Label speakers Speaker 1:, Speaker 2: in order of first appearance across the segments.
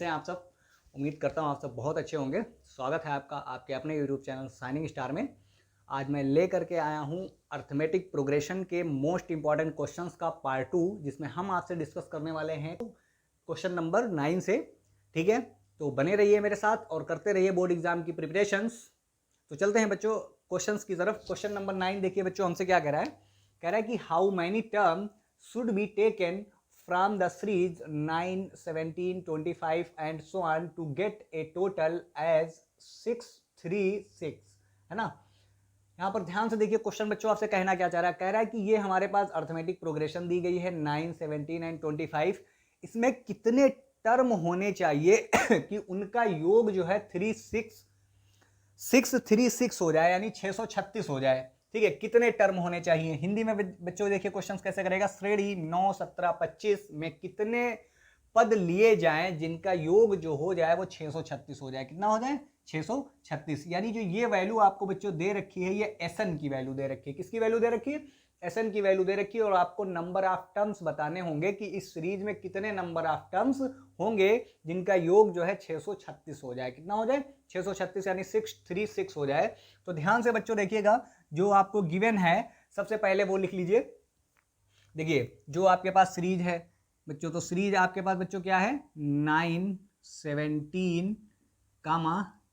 Speaker 1: कैसे हैं आप सब। उम्मीद करता हूँ आप सब बहुत अच्छे होंगे। स्वागत है आपका आपके अपने यूट्यूब चैनल शाइनिंग स्टार में। आज मैं लेकर के आया हूँ अर्थमेटिक प्रोग्रेशन के मोस्ट इंपॉर्टेंट क्वेश्चंस का पार्ट 2, जिसमें हम आपसे डिस्कस करने वाले हैं क्वेश्चन नंबर 9 से। ठीक है, तो बने रहिए मेरे साथ और करते रहिए बोर्ड एग्जाम की प्रिपरेशंस। तो चलते हैं बच्चों क्वेश्चंस की तरफ। क्वेश्चन नंबर 9 देखिए बच्चों, हमसे क्या कह रहा है। कह रहा है कि how many term should be taken from the series 9, 17, 25 and so on to get a total as 636, है ना। यहाँ पर ध्यान से देखिए क्वेश्चन बच्चों आपसे कहना क्या चाह रहा है। कह रहा है कि ये हमारे पास अर्थमेटिक प्रोग्रेशन दी गई है 9, 17 एंड 25। इसमें कितने टर्म होने चाहिए कि उनका योग जो है 636 हो जाए, यानी 636 हो जाए। ठीक है, कितने टर्म होने चाहिए। हिंदी में बच्चों देखिए क्वेश्चन कैसे करेगा। श्रेणी 9, 17, 25 में कितने पद लिए जाएं जिनका योग जो हो जाए वो 636 हो जाए। कितना हो जाए? 636। यानी जो ये वैल्यू आपको बच्चों दे रखी है, ये एसएन की वैल्यू दे रखी है। किसकी वैल्यू दे रखी है? एसएन की वैल्यू दे रखी है। और आपको नंबर ऑफ टर्म्स बताने होंगे कि इस सीरीज में कितने नंबर ऑफ टर्म्स होंगे जिनका योग जो है 636 हो जाए। कितना हो जाए? 636, यानी 636 हो जाए। तो ध्यान से बच्चों देखिएगा, जो आपको गिवन है सबसे पहले वो लिख लीजिए। देखिए जो आपके पास सीरीज है बच्चों, तो सीरीज आपके पास बच्चों क्या है? 9, 17,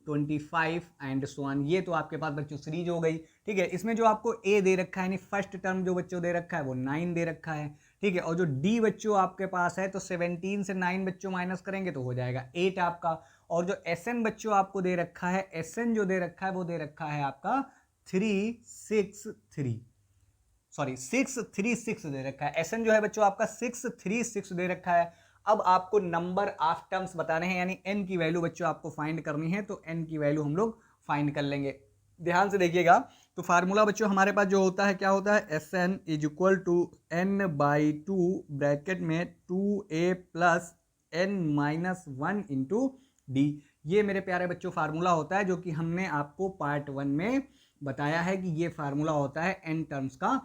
Speaker 1: 25 एंड सो ऑन। ये तो आपके पास बच्चों सीरीज हो गई। ठीक है, इसमें जो आपको ए दे रखा है, यानी फर्स्ट टर्म जो बच्चों दे रखा है वो 9 दे रखा है। ठीक है, और जो डी बच्चों आपके पास है, तो 17 से 9 बच्चों माइनस करेंगे तो हो जाएगा 8 आपका। और जो एस एन बच्चों आपको दे रखा है, एस एन जो दे रखा है वो दे रखा है आपका 636 दे रखा है। एस एन जो है बच्चों आपका 636 दे रखा है। अब आपको नंबर ऑफ टर्म्स बताने हैं, यानी एन की वैल्यू बच्चों आपको फाइंड करनी है। तो एन की वैल्यू हम लोग फाइंड कर लेंगे। ध्यान से देखिएगा, तो फार्मूला बच्चों हमारे पास जो होता है, क्या होता है? S N is equal to n/2 bracket में 2a plus n-1 into D. ये मेरे प्यारे बच्चों फार्मूला होता है, जो कि हमने आपको पार्ट 1 में बताया है कि ये फार्मूला होता है एन टर्म्स का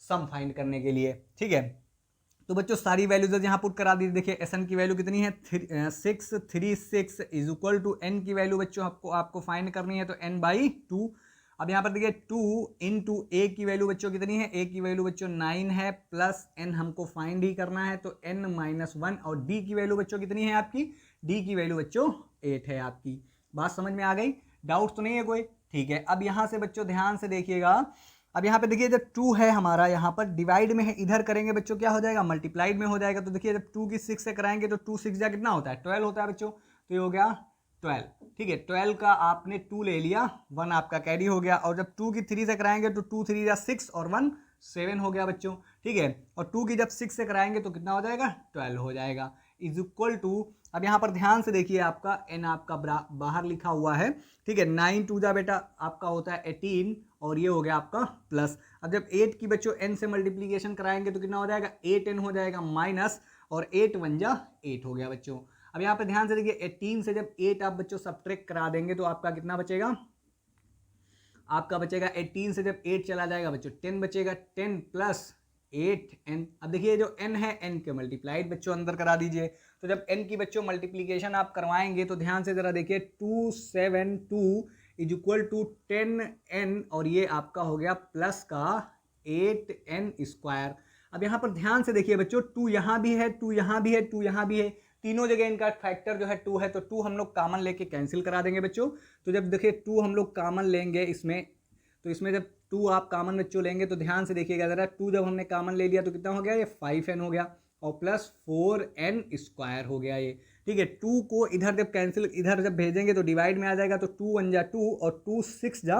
Speaker 1: सम फाइंड करने के लिए। ठीक है, तो बच्चों सारी वैल्यूज यहाँ पुट करा दी। देखिए एस एन की वैल्यू कितनी है? 636 इज इक्वल टू एन की वैल्यू बच्चों आपको फाइंड करनी है, तो n/2। अब यहाँ पर देखिए 2 इंटू ए की वैल्यू बच्चों कितनी है? ए की वैल्यू बच्चों 9 है, प्लस एन हमको फाइंड ही करना है, तो n-1। और डी की वैल्यू बच्चों कितनी है आपकी? डी की वैल्यू बच्चों 8 है आपकी। बात समझ में आ गई? डाउट तो नहीं है कोई? ठीक है, अब यहाँ से बच्चों ध्यान से देखिएगा। अब यहाँ पे देखिए जब 2 है हमारा, यहाँ पर डिवाइड में है, इधर करेंगे बच्चों क्या हो जाएगा? मल्टीप्लाइड में हो जाएगा। तो देखिए जब 2 की 6 से कराएंगे तो 2 6 जा कितना होता है? 12 होता है बच्चों। तो ये हो गया 12। ठीक है, 12 का आपने 2 ले लिया, 1 आपका कैरी हो गया। और जब 2 की 3 से कराएंगे तो 2 3 जा 6 और 1 7 हो गया बच्चों। ठीक है, और 2 की जब 6 से कराएंगे तो कितना हो जाएगा? 12 हो जाएगा। इज इक्वल टू, अब यहाँ पर ध्यान से देखिए, आपका n आपका बाहर लिखा हुआ है। ठीक है, 9 2 जा बेटा आपका होता है 18, और ये हो गया आपका प्लस। अब जब 8 की बच्चों n से मल्टीप्लीकेशन कराएंगे तो कितना हो जाएगा? 8n हो जाएगा माइनस, और 8 1 जा 8 हो गया बच्चों। अब यहाँ पे ध्यान से देखिए 18 से जब 8 आप बच्चों सब्ट्रैक्ट करा देंगे तो आपका कितना बचेगा? आपका बचेगा 18 से जब 8 चला जाएगा बच्चों 10 बचेगा। 10 प्लस 8n। अब देखिए जो n है, n के मल्टीप्लाइड बच्चों अंदर करा दीजिए। तो जब n की बच्चों मल्टीप्लीकेशन आप करवाएंगे तो ध्यान से जरा देखिए 272 इज इक्वल टू 10n, और ये आपका हो गया प्लस का 8n स्क्वायर। अब यहाँ पर ध्यान से देखिए बच्चों, 2 यहाँ भी है, 2 यहाँ भी है, 2 यहाँ भी है, तीनों जगह इनका फैक्टर जो है 2 है। तो 2 हम लोग कॉमन लेके कैंसिल करा देंगे बच्चों। तो जब देखिए 2 हम लोग कॉमन लेंगे इसमें, तो इसमें जब 2 आप कॉमन बच्चों लेंगे तो ध्यान से देखिएगा जरा, 2 जब हमने कॉमन ले लिया तो कितना हो गया? ये 5n हो गया, और प्लस 4n स्क्वायर हो गया ये। ठीक है, 2 को इधर जब कैंसिल, इधर जब भेजेंगे तो डिवाइड में आ जाएगा। तो 2 1 जा 2, और 2 6 जा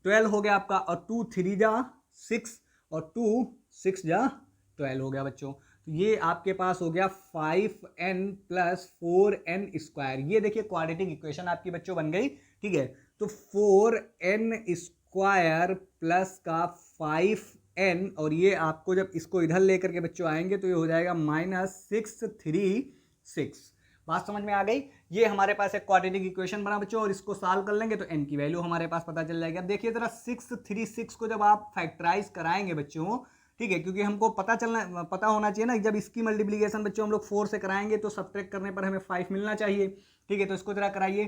Speaker 1: 12 हो गया आपका, और 2 3 जा 6, और 2 6 जा 12 हो गया बच्चों। तो ये आपके पास हो गया 5n प्लस 4n स्क्वायर। ये देखिए क्वाड्रेटिक इक्वेशन आपकी बच्चों बन गई। ठीक है, तो 4n स्क्वायर प्लस का 5n, और ये आपको जब इसको इधर लेकर के बच्चों आएंगे तो ये हो जाएगा -636। बात समझ में आ गई? ये हमारे पास एक क्वाड्रेटिक इक्वेशन बना बच्चों, और इसको सॉल्व कर लेंगे तो n की वैल्यू हमारे पास पता चल जाएगी। अब देखिए जरा 636 को जब आप फैक्टराइज कराएंगे बच्चों, ठीक है, क्योंकि हमको पता होना चाहिए ना, जब इसकी मल्टीप्लीकेशन बच्चों हम लोग 4 से कराएंगे तो सब्ट्रैक्ट करने पर हमें 5 मिलना चाहिए। ठीक है, तो इसको जरा कराइए।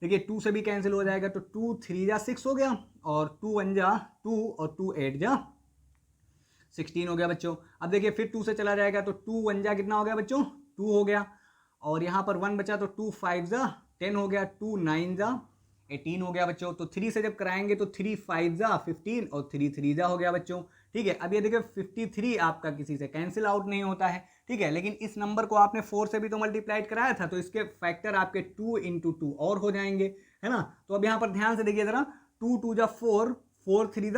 Speaker 1: देखिए 2 से भी कैंसिल हो जाएगा, तो 2 3 जा 6 हो गया, और 2 1 जा 2 और 2 8 जा 16 हो गया बच्चों। अब देखिए फिर 2 से चला जाएगा, तो 2 1 जा कितना हो गया बच्चों, 2 हो गया, और यहाँ पर 1 बचा, तो 2 5 जा 10 हो गया, 2 9 जा 18 हो गया बच्चों। तो 3 से जब कराएंगे तो 3 5 जा 15 और 3 3 जा हो गया बच्चों। ठीक है, अब ये देखिए 53 आपका किसी से कैंसिल आउट नहीं होता है। ठीक है, लेकिन इस नंबर को आपने 4 से भी तो मल्टीप्लाइड कराया था, तो इसके फैक्टर आपके 2 × 2 और हो जाएंगे, है ना। तो अब यहाँ पर ध्यान से देखिए जरा, 2 2 जा 4, 4 3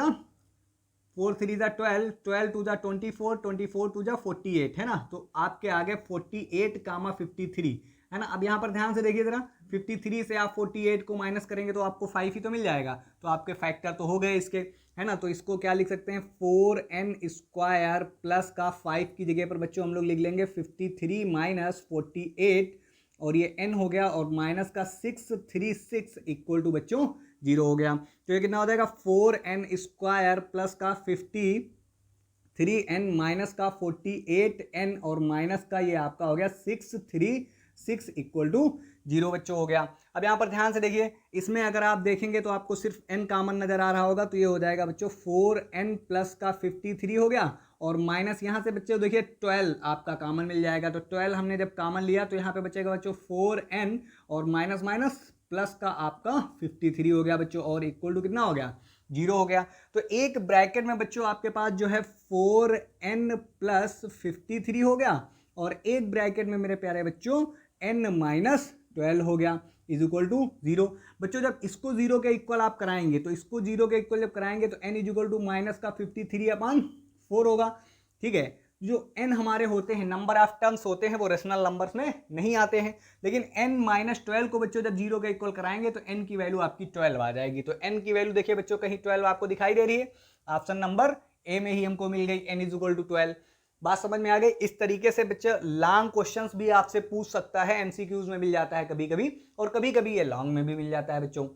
Speaker 1: जा 12, 12 2 जा 24, 24 2 जा 48, है ना। तो आपके आगे 48, 53, है ना। अब यहाँ पर ध्यान से देखिए जरा, 53 से आप 48 को माइनस करेंगे तो आपको 5 ही तो मिल जाएगा, तो आपके फैक्टर तो हो गए इसके, है ना। तो इसको क्या लिख सकते हैं, 4n² प्लस का 5 की जगह पर बच्चों हम लोग लिख लेंगे 53 माइनस 48, और ये n हो गया, और माइनस का 636 इक्वल टू बच्चों 0 हो गया। तो ये कितना हो जाएगा, 4n² प्लस का 53n माइनस का 48n और माइनस का ये आपका हो गया 636 इक्वल टू 0 बच्चों हो गया। अब यहाँ पर ध्यान से देखिए, इसमें अगर आप देखेंगे तो आपको सिर्फ n कॉमन नजर आ रहा होगा, तो ये हो जाएगा बच्चों 4n प्लस का 53 हो गया, और माइनस यहाँ से बच्चों देखिए 12 आपका कॉमन मिल जाएगा। तो 12 हमने जब कॉमन लिया तो यहाँ पे बचेगा बच्चों 4n और माइनस माइनस प्लस का आपका 53 हो गया बच्चों, और इक्वल टू कितना हो गया, 0 हो गया। तो एक ब्रैकेट में बच्चों आपके पास जो है 4n प्लस 53 हो गया, और एक ब्रैकेट में मेरे प्यारे बच्चों n माइनस 12 हो गया, इज इक्वल टू 0। बच्चों जब इसको 0 के इक्वल आप कराएंगे, तो इसको 0 के इक्वल जब कराएंगे तो n is equal to minus का 53/4 होगा। ठीक है, जो n हमारे होते हैं, नंबर ऑफ टर्म्स होते हैं, वो रेशनल नंबर्स में नहीं आते हैं, लेकिन n माइनस 12 को बच्चों जब 0 के इक्वल कराएंगे तो n की वैल्यू आपकी 12 आ जाएगी। तो n की वैल्यू देखिए बच्चों, कहीं 12 आपको दिखाई दे रही है, ऑप्शन नंबर ए में ही हमको मिल गई, n इज इक्वल टू 12। बात समझ में आ गई। इस तरीके से बच्चे लॉन्ग क्वेश्चंस भी आपसे पूछ सकता है, एमसीक्यूज में मिल जाता है कभी कभी, और कभी कभी ये लॉन्ग में भी मिल जाता है बच्चों।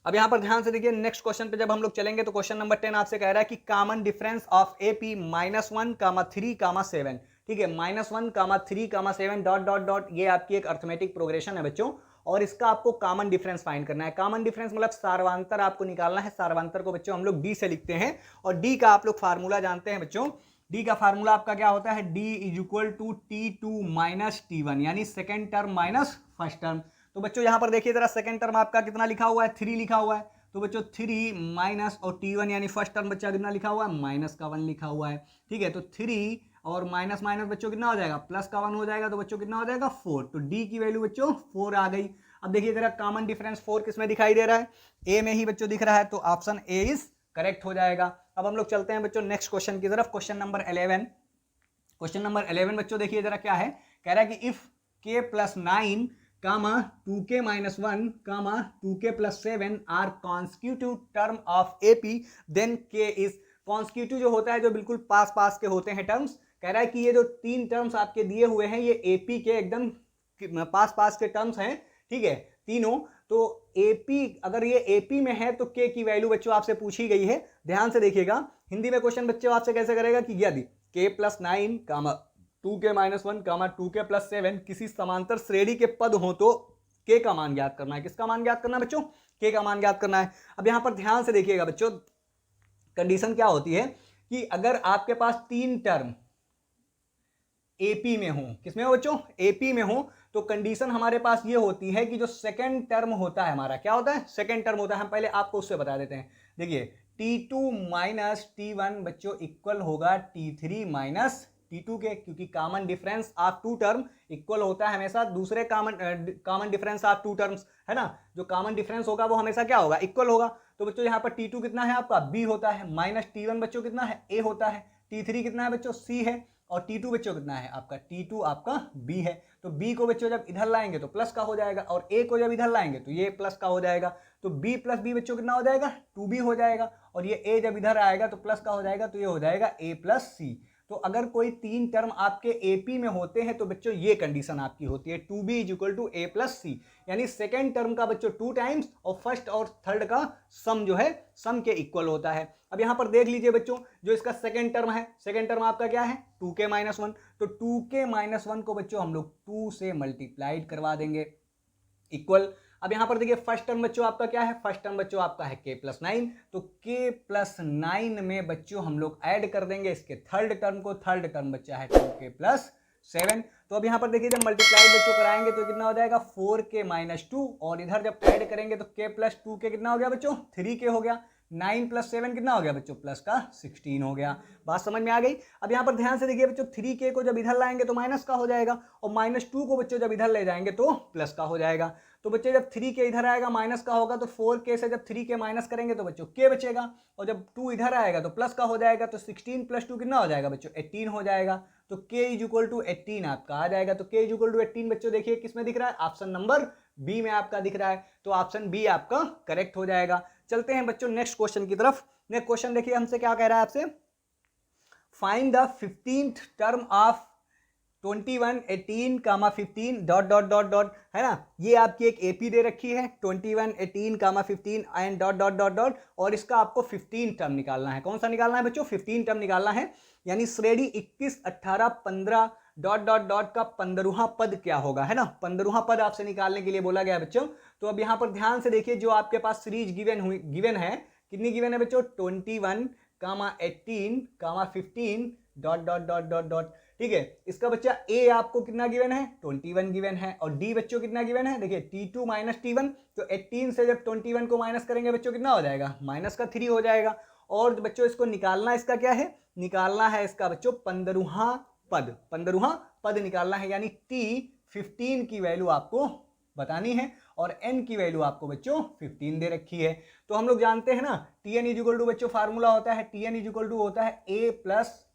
Speaker 1: अब यहां पर ध्यान से देखिए, नेक्स्ट क्वेश्चन पे जब हम लोग चलेंगे तो क्वेश्चन नंबर 10 आपसे कह रहा है कि कॉमन डिफरेंस ऑफ AP -1, 3, 7। ठीक है, -1, 3, 7 डॉट डॉट डॉट, ये आपकी एक अर्थमेटिक प्रोग्रेशन है बच्चों, और इसका आपको कॉमन डिफरेंस फाइंड करना है। कॉमन डिफरेंस मतलब सार्वंतर आपको निकालना है। सार्वंतर को बच्चों हम लोग D से लिखते हैं, और D का आप लोग फार्मूला जानते हैं बच्चों। D का फार्मूला आपका क्या होता है, D is equal to T2 minus T1, यानी second term minus first term. तो बच्चों यहां पर देखिए जरा, सेकंड टर्म आपका कितना लिखा हुआ है, 3 लिखा हुआ है, तो बच्चों 3 माइनस और T1 यानी फर्स्ट टर्म बच्चा कितना लिखा हुआ है, माइनस का 1 लिखा हुआ है। ठीक है, तो 3 और माइनस माइनस बच्चों कितना हो जाएगा, प्लस का 1 हो जाएगा, तो बच्चों कितना हो जाएगा 4। तो D की वैल्यू बच्चों 4 आ गई। अब देखिए जरा, कॉमन डिफरेंस 4 किसमें दिखाई दे रहा है, ए में ही बच्चों दिख रहा है, तो ऑप्शन ए इज करेक्ट हो जाएगा। अब हम लोग चलते हैं बच्चों नेक्स्ट क्वेश्चन की तरफ, क्वेश्चन नंबर 11। क्वेश्चन नंबर 11 बच्चों देखिए जरा क्या है, कह रहा है कि if k + 9, 2k - 1, 2k + 7 are constitutive term of AP, then k is consecutive, जो होता है जो बिल्कुल पास पास के होते हैं टर्म्स। कह रहा है कि ये जो 3 टर्म्स आपके दिए हुए हैं, ये AP के एकदम पास पास के टर्म्स हैं। ठीक है, तीनों। तो AP, अगर ये AP में है तो k की वैल्यू बच्चों आपसे पूछी गई है। ध्यान से देखिएगा, हिंदी में क्वेश्चन बच्चों आपसे कैसे करेगा कि यदि k + 9, 2k - 1, 2k + 7 किसी समांतर श्रेणी के पद हो तो k का मान ज्ञात करना है। किसका मान ज्ञात करना है बच्चों, k का मान ज्ञात करना है। अब यहां पर ध्यान से देखिएगा बच्चों, कंडीशन क्या होती है कि अगर आपके पास 3 टर्म AP में हो, किसमें हो बच्चों, AP में हो, तो कंडीशन हमारे पास ये होती है कि जो सेकंड टर्म होता है हमारा, क्या होता है, सेकंड टर्म होता है। हम पहले आपको उससे बता देते हैं। देखिए T2 माइनस T1 बच्चों इक्वल होगा T3 माइनस T2 के, क्योंकि common difference of 2 term equal होता है हमेशा दूसरे कॉमन डिफरेंस ऑफ 2 टर्म्स, है ना। जो कॉमन डिफरेंस होगा वो हमेशा क्या होगा, इक्वल होगा। तो बच्चों यहाँ पर T2 कितना है आपका, B होता है, माइनस T1 बच्चों कितना है, A होता है, T3 कितना है बच्चों, C है, और T2 बच्चों कितना है आपका, T2 आपका B है। तो B को बच्चों जब इधर लाएंगे तो प्लस का हो जाएगा, और A को जब इधर लाएंगे तो ये प्लस का हो जाएगा। तो B + B बच्चों कितना हो जाएगा, 2B हो जाएगा, और ये A जब इधर आएगा तो प्लस का हो जाएगा, तो ये हो जाएगा A + C। तो अगर कोई 3 टर्म आपके AP में होते हैं तो बच्चों ये कंडीशन आपकी होती है 2B equal to A plus C, यानी सेकेंड टर्म का बच्चों 2 टाइम्स और फर्स्ट और थर्ड का सम जो है सम के इक्वल होता है। अब यहां पर देख लीजिए बच्चों, जो इसका सेकेंड टर्म है, सेकेंड टर्म आपका क्या है 2k-1, तो 2k-1 को बच्चों हम लोग 2 से मल्टीप्लाइड करवा देंगे इक्वल। अब यहां पर देखिए फर्स्ट टर्म बच्चों आपका क्या है, फर्स्ट टर्म बच्चों आपका है k+9, तो k+9 में बच्चों हम लोग ऐड कर देंगे इसके थर्ड टर्म को, थर्ड टर्म बच्चा है 2k+7। तो अब यहां पर देखिए जब मल्टीप्लाई बच्चों कराएंगे तो कितना हो जाएगा 4k-2, और इधर जब ऐड करेंगे तो k+2k कितना हो गया बच्चों 3k हो गया, 9+7 कितना हो गया बच्चों प्लस का 16 हो गया। बात समझ में आ गई। अब यहाँ पर ध्यान से देखिए बच्चों 3k को जब इधर लाएंगे तो माइनस का हो जाएगा, और -2 को बच्चों जब इधर ले जाएंगे तो प्लस का हो जाएगा। तो बच्चे जब 3k इधर आएगा माइनस का होगा, तो 4k से जब 3k माइनस करेंगे तो बच्चों k बचेगा, और जब 2 इधर आएगा तो प्लस का हो जाएगा, तो 16 + 2 कितना हो जाएगा बच्चों 18 हो जाएगा। तो k = 18 आपका आ जाएगा। तो k = 18 बच्चों देखिए किस में दिख रहा है, ऑप्शन नंबर बी में आपका दिख रहा है, तो ऑप्शन बी आपका करेक्ट हो जाएगा। चलते हैं बच्चों नेक्स्ट क्वेश्चन की तरफ। नेक्स्ट क्वेश्चन देखिए हमसे क्या कह रहा है आपसे, find the 15th term of 21, 18, 15 dot dot dot dot, है ना। ये आपकी एक एपी दे रखी है 21, 18, 15 and dot dot dot dot, और इसका आपको 15 टर्म निकालना है। कौन सा निकालना है बच्चों 15 टर्म निकालना है, यानी श्रेणी 21, 18, 15 डॉट डॉट डॉट का 15वां पद क्या होगा, है ना। 15वां पद आपसे निकालने के लिए बोला गया है बच्चों। तो अब यहां पर ध्यान से देखिए, जो आपके पास सीरीज गिवन है, कितनी गिवन है बच्चों 21, 18, 15 dot dot dot dot dot, ठीक है। इसका बच्चा ए आपको कितना गिवन है 21 गिवन है, और डी बच्चों कितना गिवन है, देखिए T2 - T1, तो 18 से जब 21 को माइनस करेंगे बच्चों कितना हो जाएगा -3 हो जाएगा। और बच्चों इसको निकालना इसका क्या है, निकालना है इसका बच्चों 15वां पद, 15वां पद निकालना है, यानी T15 की वैल्यू आपको बतानी है, और n की वैल्यू आपको बच्चों 15 दे रखी है। तो हम लोग जानते हैं ना Tn = बच्चों फार्मूला होता है, Tn = होता है a +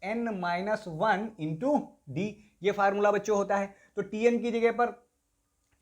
Speaker 1: n - 1 × d, ये फार्मूला बच्चों होता है। तो Tn की जगह पर,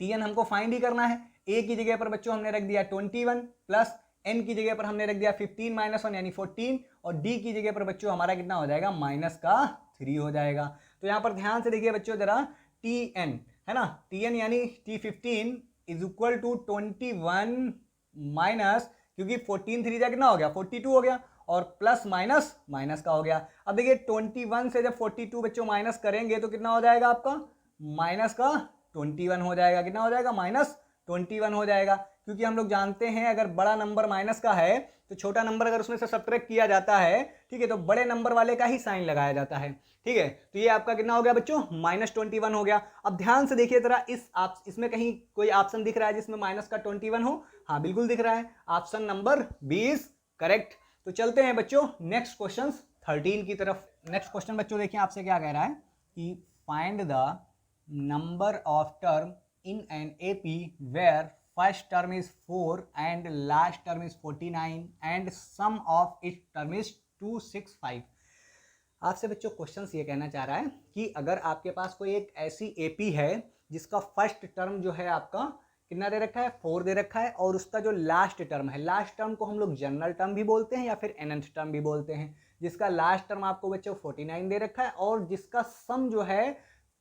Speaker 1: Tn हमको फाइंड ही करना है, a की जगह पर बच्चों हमने रख दिया 21, प्लस n की जगह पर हमने रख दिया 15 - 1 यानी 14, और d की जगह पर बच्चों हमारा कितना हो जाएगा -3 हो जाएगा। तो यहाँ पर ध्यान से देखिए बच्चों जरा, Tn है ना, Tn यानी T15 = 21 माइनस, क्योंकि 14 3 जा कितना हो गया 42 हो गया, और प्लस माइनस माइनस का हो गया। अब देखिए 21 से जब 42 बच्चों माइनस करेंगे तो कितना हो जाएगा आपका -21 हो जाएगा, कितना हो जाएगा -21 हो जाएगा। क्योंकि हम लोग जानते हैं अगर बड़ा नंबर माइनस का है तो छोटा नंबर अगर उसमें से सब्ट्रैक्ट किया जाता है, ठीक है, तो बड़े नंबर वाले का ही साइन लगाया जाता है, ठीक है। तो ये आपका कितना हो गया बच्चों -21 हो गया। अब ध्यान से देखिए जरा, इसमें कहीं कोई ऑप्शन दिख रहा है जिसमें माइनस का 21 हो, हाँ बिल्कुल दिख रहा है, ऑप्शन नंबर 20 करेक्ट। तो चलते हैं बच्चों नेक्स्ट क्वेश्चन 13 की तरफ। नेक्स्ट क्वेश्चन बच्चों देखिए आपसे क्या कह रहा है कि find the number of term in an AP where first term is 4 and last term is 49 and sum of it term is 265। आपसे बच्चों क्वेश्चन ये कहना चाह रहा है कि अगर आपके पास कोई एक ऐसी एपी है जिसका फर्स्ट टर्म जो है आपका कितना दे रखा है 4 दे रखा है, और उसका जो लास्ट टर्म है, लास्ट टर्म को हम लोग जनरल टर्म भी बोलते हैं या फिर nth टर्म भी बोलते हैं, जिसका लास्ट टर्म आपको बच्चों 49 दे रखा है, और जिसका सम जो है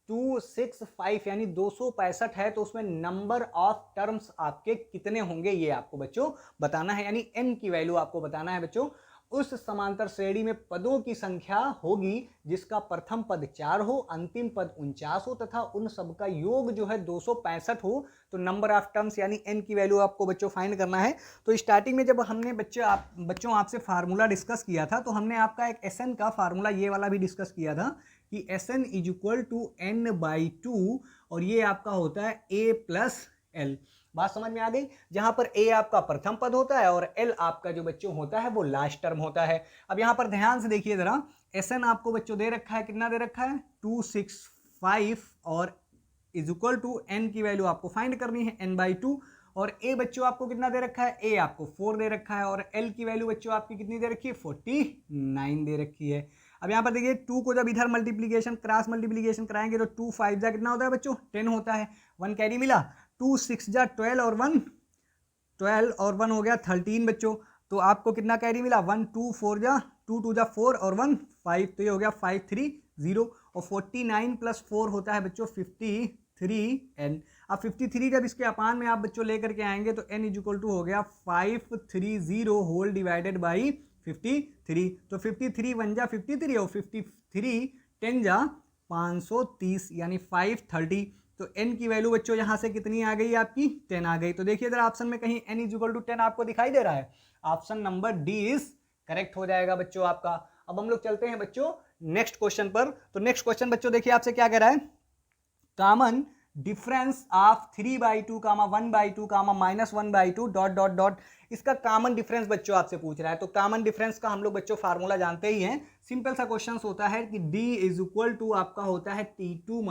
Speaker 1: 265 यानी 265 है, तो उसमें नंबर ऑफ टर्म्स आपके कितने होंगे ये आपको बच्चों बताना है, यानी n की वैल्यू आपको बताना है बच्चों। उस समांतर श्रेणी में पदों की संख्या होगी जिसका प्रथम पद 4 हो, अंतिम पद 49 हो, तथा उन सब का योग जो है 265 हो। तो नंबर ऑफ टर्म्स यानी n की वैल्यू आपको बच्चों फाइंड करना है। तो स्टार्टिंग में जब हमने बच्चों आपसे फार्मूला डिस्कस किया था, तो हमने आपका एक Sn का फार्मूला ये वाला भी डिस्कस किया था कि Sn = n/2, और ये आपका होता है a + l। बात समझ में आ गई, जहां पर a आपका प्रथम पद होता है और l आपका जो बच्चों होता है वो लास्ट टर्म होता है। अब यहां पर ध्यान से देखिए जरा, Sn आपको बच्चों दे रखा है, कितना दे रखा है 265, और = n की वैल्यू आपको फाइंड करनी है n/2, और a बच्चों आपको कितना दे रखा है, a आपको 4 दे रखा है, और l की वैल्यू बच्चों आपकी कितनी दे रखी है 49 दे रखी है। अब यहाँ पर देखिए 2 को जब इधर मल्टीप्लीकेशन क्रॉस मल्टीप्लीकेशन कराएंगे तो 2 5 जा कितना होता है बच्चों 10 होता है, 1 कैरी मिला, 2 6 जा 12 और 1 12 और 1 हो गया 13 बच्चों। तो आपको कितना कैरी मिला 1 2 4 जा 2 2 जा 4 और 1 5, तो ये हो गया 5 3 0 और 49 + 4 होता है बच्चों 53n। अब 53 जब इसके अपान में आप बच्चों लेकर के आएंगे तो n इक्वल टू हो गया 530 होल डिवाइडेड बाई 53। तो 53 1 जा 53 और 53 10 जा 530 यानी 530। तो n की वैल्यू बच्चों यहाँ से कितनी आ गई आपकी 10 आ गई। तो देखिए इधर ऑप्शन में कहीं n इक्वल टू 10 आपको दिखाई दे रहा है, option number D is correct हो जाएगा बच्चों आपका। अब हम लोग चलते हैं बच्चों नेक्स्ट क्वेश्चन पर। तो नेक्स्ट क्वेश्चन बच्चों देखिए आपसे क्या कह रहा है, common difference of 3/2 1/2 -1/2 dot dot dot. इसका कॉमन डिफरेंस बच्चों आपसे पूछ रहा है। तो कॉमन डिफरेंस का हम लोग बच्चों फार्मूला जानते ही हैं, सिंपल सा क्वेश्चन होता है कि d इज इक्वल टू आपका होता है T2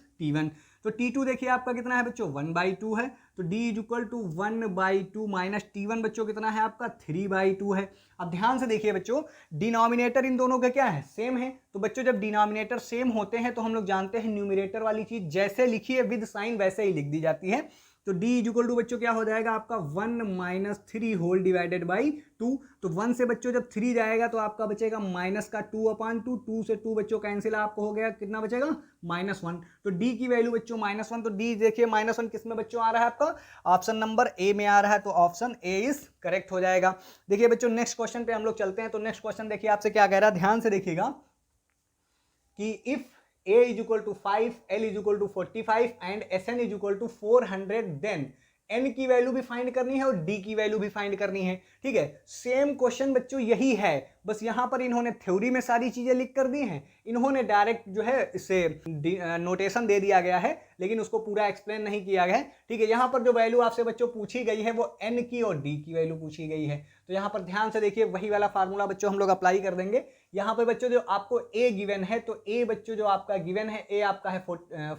Speaker 1: - T1। तो T2 देखिए आपका कितना है बच्चों 1/2 है, तो d is equal to 1/2 minus T1 बच्चों कितना है आपका 3/2 है। अब ध्यान से देखिए बच्चों, डिनोमिनेटर इन दोनों का क्या है सेम है। तो बच्चों जब डिनोमिनेटर सेम होते हैं तो हम लोग जानते हैं न्यूमरेटर वाली चीज जैसे लिखी है विद साइन वैसे ही लिख दी जाती है। तो d इक्वल टू बच्चों क्या हो जाएगा आपका 1 - 3 होल डिवाइडेड बाई 2। तो 1 से बच्चों जब 3 जाएगा तो आपका बचेगा माइनस का 2/2, 2 से 2 बच्चों कैंसिल आपको हो गया, कितना बचेगा -1। तो d की वैल्यू बच्चों -1। तो d देखिए -1 किस में बच्चों आ रहा है आपका, ऑप्शन नंबर ए में आ रहा है। तो ऑप्शन ए इज करेक्ट हो जाएगा। देखिए बच्चों नेक्स्ट क्वेश्चन पे हम लोग चलते हैं। तो नेक्स्ट क्वेश्चन देखिए आपसे क्या कह रहा है, ध्यान से देखिएगा कि if a is equal to 5, L is equal to 45 and Sn is equal to 400, then n की वैल्यू भी फाइंड करनी है और d की वैल्यू भी फाइंड करनी है। ठीक है, सेम क्वेश्चन बच्चों यही है, बस यहां पर इन्होंने थ्योरी में सारी चीजें लिख कर दी हैं, इन्होंने डायरेक्ट जो है इसे नोटेशन दे दिया गया है लेकिन उसको पूरा एक्सप्लेन नहीं किया गया है। ठीक है, यहां पर जो वैल्यू आपसे बच्चों पूछी गई है वो n की और d की वैल्यू पूछी गई है। तो यहां पर ध्यान से देखिए वही वाला फार्मूला बच्चों हम लोग अप्लाई कर देंगे। यहाँ पे बच्चों जो आपको a गिवन है, तो a बच्चों जो आपका गिवन है a आपका है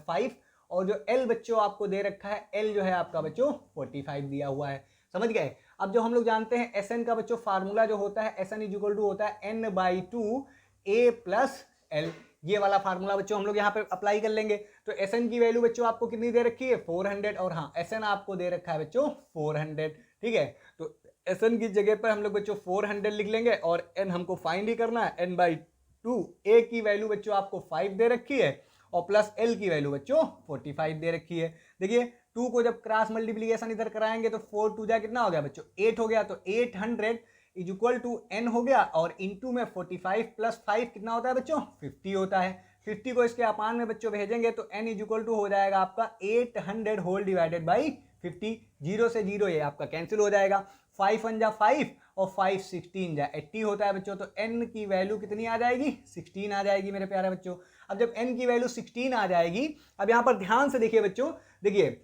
Speaker 1: 5 और जो l बच्चों आपको दे रखा है l जो है आपका बच्चों 45 दिया हुआ है। समझ गए। अब जो हम लोग जानते हैं Sn का बच्चों फार्मूला जो होता है Sn इक्वल टू होता है n/2 a प्लस l। ये वाला फार्मूला बच्चों हम लोग यहाँ पे अप्लाई कर लेंगे। तो Sn की वैल्यू बच्चों आपको कितनी दे रखी है 400 और हाँ Sn आपको दे रखा है बच्चों 400। ठीक है, तो Sn की जगह पर हम लोग बच्चों 400 लिख लेंगे और n हमको फाइंड ही करना है n/2। a की वैल्यू बच्चों आपको 5 दे रखी है और प्लस l की वैल्यू बच्चों 45 दे रखी है। देखिए 2 को जब क्रॉस मल्टीप्लिकेशन इधर कराएंगे तो 4 2 जा कितना हो गया बच्चों 8 हो गया। तो 800 इज इक्वल टू n हो गया और इनटू में 45 + 5 कितना होता है बच्चों 50 होता है। 50 को इसके अपान में बच्चों भेजेंगे तो n इज इक्वल टू हो जाएगा आपका 800 होल डिवाइडेड बाई 50। 0 से 0 ये आपका कैंसिल हो जाएगा। 5 1 जा 5 और 5 16 जा 80 होता है बच्चों। तो n की वैल्यू कितनी आ जाएगी 16 आ जाएगी मेरे प्यारे बच्चों। अब जब n की वैल्यू 16 आ जाएगी, अब यहाँ पर ध्यान से देखिए बच्चों, देखिए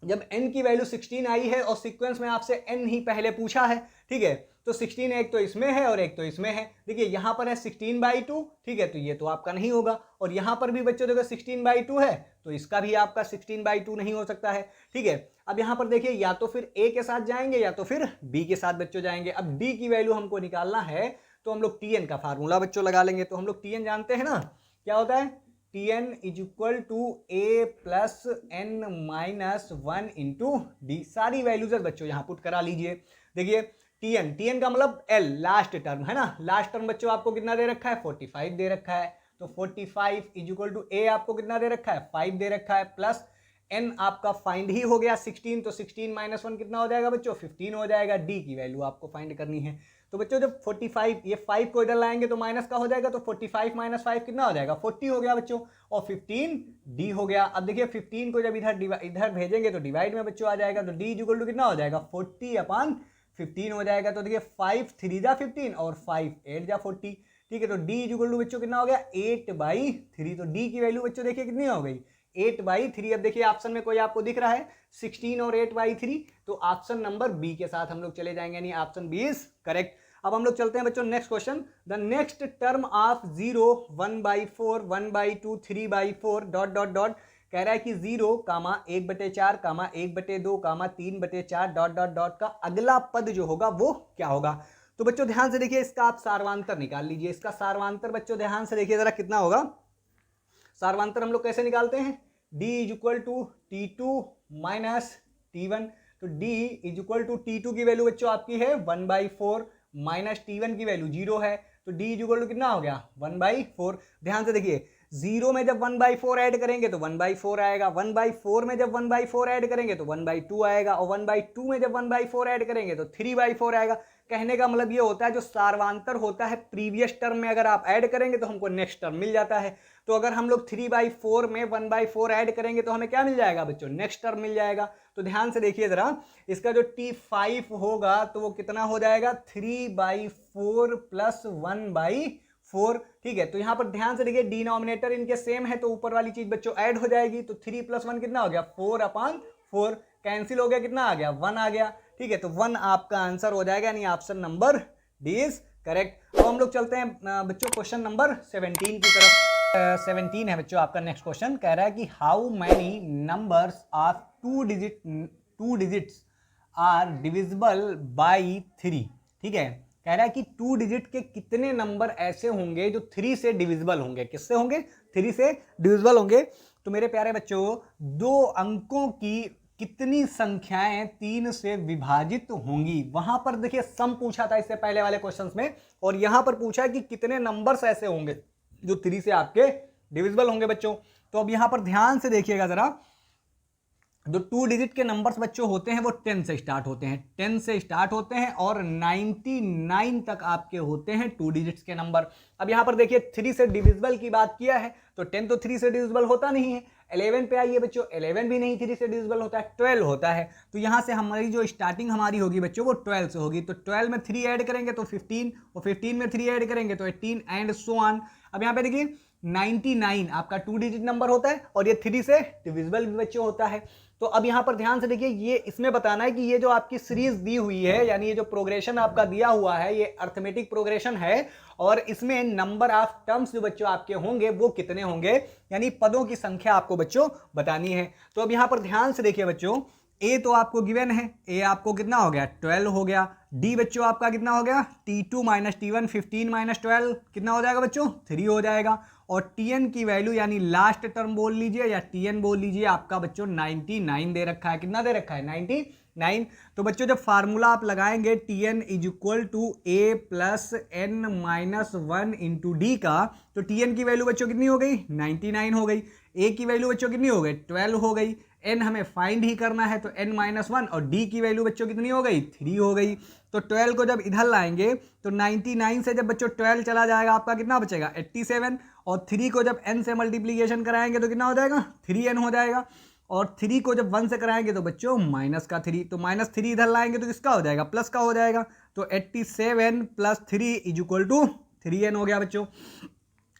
Speaker 1: जब n की वैल्यू 16 आई है और सीक्वेंस में आपसे n ही पहले पूछा है, ठीक है, तो 16 एक तो इसमें है और एक तो इसमें है। देखिए यहाँ पर है 16/2, ठीक है, तो ये तो आपका नहीं होगा और यहाँ पर भी बच्चों देखो 16/2 है तो इसका भी आपका 16/2 नहीं हो सकता है। ठीक है, अब यहाँ पर देखिए या तो फिर a के साथ जाएंगे या तो फिर b के साथ बच्चों जाएंगे। अब d की वैल्यू हमको निकालना है तो हम लोग tn का फार्मूला बच्चों लगा लेंगे। तो हम लोग tn जानते हैं ना, क्या होता है tn is equal to a plus n minus 1 into D. सारी वैल्यूज बच्चों यहाँ पुट करा लीजिए। देखिए tn का मतलब l लास्ट टर्म है ना, लास्ट टर्म बच्चों आपको कितना दे रखा है 45 दे रखा है। तो 45 इज इक्वल टू a आपको कितना दे रखा है 5 दे रखा है प्लस n आपका फाइंड ही हो गया 16। तो 16 माइनस 1 कितना हो जाएगा बच्चों 15 हो जाएगा। d की वैल्यू आपको फाइंड करनी है। तो बच्चों जब 45 ये 5 को इधर लाएंगे तो माइनस का हो जाएगा। तो 45 माइनस 5 कितना हो जाएगा 40 हो गया बच्चों और 15 d हो गया। अब देखिए 15 को जब इधर भेजेंगे तो डिवाइड में बच्चों आ जाएगा। तो d इक्वल टू कितना हो जाएगा 40/15 हो जाएगा। तो देखिए 5 3 जा 15 और 5 8 जा 40। ठीक है, तो d इक्वल टू बच्चों कितना हो गया 8/3। तो d की वैल्यू बच्चों देखिए कितनी हो गई 8/3। अब देखिए ऑप्शन में कोई आपको दिख रहा है 16 और 8/3, तो ऑप्शन नंबर बी के साथ हम लोग चले जाएंगे, यानी ऑप्शन बी इज करेक्ट। अब हम लोग चलते हैं बच्चों next question. The next term of 0 1/4 1/2 3/4 dot dot dot कह रहा है कि 0, 1/4, 1/2, 3/4 डॉट डॉट डॉट का अगला पद जो होगा वो क्या होगा। तो बच्चों ध्यान से देखिए, इसका आप सारवांतर निकाल लीजिए। इसका सारवांतर बच्चों ध्यान से देखिए जरा कितना होगा। सारवांतर हम लोग कैसे निकालते हैं, d is equal to T2 minus T1। तो d is equal to T2 की वैल्यू बच्चों आपकी है 1/4 माइनस T1 की वैल्यू 0 है। तो d इक्वल टू कितना हो गया 1/4। ध्यान से देखिए 0 में जब 1/4 ऐड करेंगे तो 1/4 आएगा, 1/4 में जब 1/4 ऐड करेंगे तो 1/2 आएगा, और 1/2 में जब 1/4 ऐड करेंगे तो 3/4 आएगा। कहने का मतलब ये होता है जो सार्वांतर होता है प्रीवियस टर्म में अगर आप ऐड करेंगे तो हमको नेक्स्ट टर्म मिल जाता है। तो अगर हम लोग 3/4 में 1/4 ऐड करेंगे तो हमें क्या मिल जाएगा बच्चों, नेक्स्ट टर्म मिल जाएगा। तो ध्यान से देखिए जरा, इसका जो T5 होगा तो वो कितना हो जाएगा 3/4 प्लस 1/4। ठीक है, तो यहां पर ध्यान से देखिए डिनोमिनेटर इनके सेम है तो ऊपर वाली चीज बच्चों ऐड हो जाएगी। तो 3 + 1 कितना हो गया 4/4, कैंसिल हो गया, कितना आ गया 1 आ गया। ठीक है, तो 1 आपका आंसर हो जाएगा, यानी option number D is correct. अब हम लोग चलते हैं बच्चों क्वेश्चन नंबर 17 की तरफ। 17 है बच्चों आपका नेक्स्ट क्वेश्चन। कह रहा है कि how many numbers of two digits are divisible by 3। ठीक है, कह रहा है कि 2 डिजिट के कितने नंबर ऐसे होंगे जो 3 से डिविजिबल होंगे। किससे होंगे, 3 से डिविजिबल होंगे। तो मेरे प्यारे बच्चों, 2 अंकों की कितनी संख्याएं 3 से विभाजित होंगी। वहां पर देखिए सम पूछा था इससे पहले वाले क्वेश्चंस में, और यहां पर पूछा है कि कितने नंबर्स ऐसे होंगे जो 3 से आपके डिविजिबल होंगे बच्चों। तो अब यहां पर ध्यान से देखिएगा जरा, जो 2 डिजिट के नंबर्स बच्चों होते हैं वो 10 से स्टार्ट होते हैं, 10 से स्टार्ट होते हैं और 99 तक आपके होते हैं 2 डिजिट्स के नंबर। अब यहां पर देखिए 3 से डिविजिबल की बात किया है तो 10 तो 3 से डिविजिबल होता नहीं है। 11 पे आइए बच्चों, 11 भी नहीं 3 से डिविजिबल होता है, 12 होता है। तो यहां से हमारी जो स्टार्टिंग हमारी होगी बच्चों वो 12 से होगी। तो 12 में 3 ऐड करेंगे तो 15, और 15 में 3 ऐड करेंगे तो 18 एंड सो ऑन। अब यहां पे देखिए 99 आपका 2 डिजिट नंबर होता है और ये 3 से डिविजिबल भी बच्चों होता है। तो अब यहां पर ध्यान से देखिए, ये इसमें बताना है कि ये जो आपकी सीरीज दी हुई है, यानी ये जो प्रोग्रेशन आपका दिया हुआ है ये अर्थमेटिक प्रोग्रेशन है, और इसमें नंबर ऑफ टर्म्स जो बच्चों आपके होंगे वो कितने होंगे, यानी पदों की संख्या आपको बच्चों बतानी है। तो अब यहां पर ध्यान से देखिए बच्चों, ए तो आपको गिवन है, ए आपको कितना हो गया 12 हो गया। डी बच्चों आपका कितना हो गया T2 - T1, 15 - 12 कितना हो जाएगा बच्चों 3 हो जाएगा। और Tn की वैल्यू यानी लास्ट टर्म बोल लीजिए या Tn बोल लीजिए, आपका बच्चों 99 दे रखा है। कितना दे रखा है 99। तो बच्चों जब फार्मूला आप लगाएंगे Tn = A + n - 1 × d का, तो Tn की वैल्यू बच्चों कितनी हो गई 99 हो गई। A की वैल्यू बच्चों कितनी हो गई 12 हो गई। n हमें फाइंड ही करना है तो n - 1, और d की वैल्यू बच्चों कितनी हो गई 3 हो गई। तो 12 को जब इधर लाएंगे तो 99 से जब बच्चों 12 चला जाएगा आपका कितना बचेगा 87, और 3 को जब n से मल्टीप्लीकेशन कराएंगे तो कितना हो जाएगा 3n हो जाएगा, और 3 को जब 1 से कराएंगे तो बच्चों -3, तो -3 इधर लाएंगे तो किसका हो जाएगा प्लस का हो जाएगा। तो 87 + 3 = 3n हो गया बच्चों।